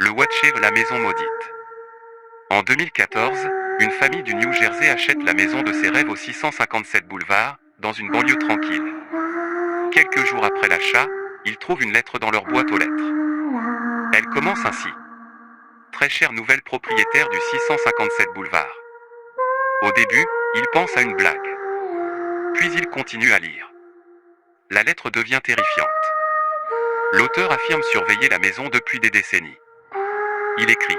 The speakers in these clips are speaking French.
Le Watcher, la maison maudite. En 2014, une famille du New Jersey achète la maison de ses rêves au 657 boulevard, dans une banlieue tranquille. Quelques jours après l'achat, ils trouvent une lettre dans leur boîte aux lettres. Elle commence ainsi. Très cher nouvelle propriétaire du 657 boulevard. Au début, ils pensent à une blague. Puis ils continuent à lire. La lettre devient terrifiante. L'auteur affirme surveiller la maison depuis des décennies. Il écrit: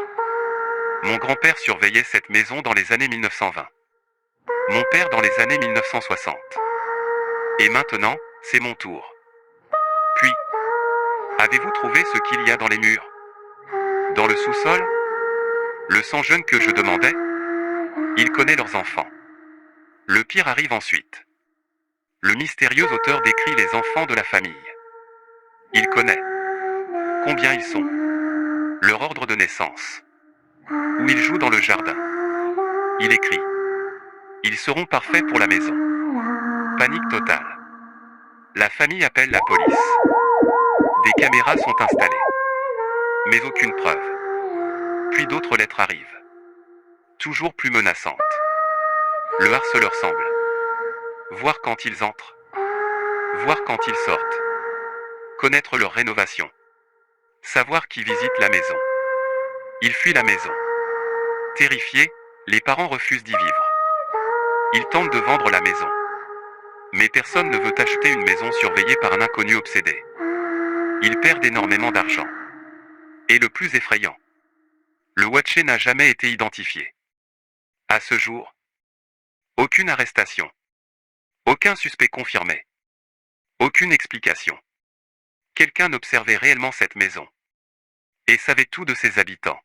Mon grand-père surveillait cette maison dans les années 1920. Mon père dans les années 1960. Et maintenant, c'est mon tour. Puis, avez-vous trouvé ce qu'il y a dans les murs? Dans le sous-sol? Le sang jeune que je demandais? Il connaît leurs enfants. Le pire arrive ensuite. Le mystérieux auteur décrit les enfants de la famille. Il connaît combien ils sont, leur ordre de naissance, où ils jouent dans le jardin. Il écrit: Ils seront parfaits pour la maison. Panique totale. La famille appelle la police. Des caméras sont installées. Mais aucune preuve. Puis d'autres lettres arrivent. Toujours plus menaçantes. Le harceleur semble voir quand ils entrent, voir quand ils sortent, connaître leur rénovation, savoir qui visite la maison. Ils fuient la maison. Terrifiés, les parents refusent d'y vivre. Ils tentent de vendre la maison. Mais personne ne veut acheter une maison surveillée par un inconnu obsédé. Ils perdent énormément d'argent. Et le plus effrayant, le Watcher n'a jamais été identifié. À ce jour, aucune arrestation. Aucun suspect confirmé. Aucune explication. Quelqu'un observait réellement cette maison. Et savait tout de ses habitants.